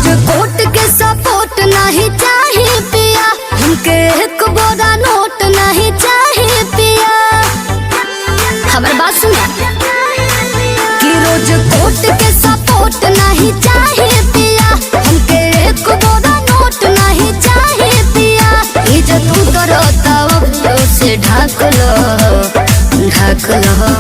रोज कोट के सपोर्ट नहीं चाहिए पिया, हमके एक बोरा नोट नहीं चाहिए पिया। हमारी बात सुना कि रोज कोट के सपोर्ट नहीं चाहिए पिया, हमके एक बोरा नोट नहीं चाहिए पिया। इज्जत उतरता से ढाक लो ढाक लो।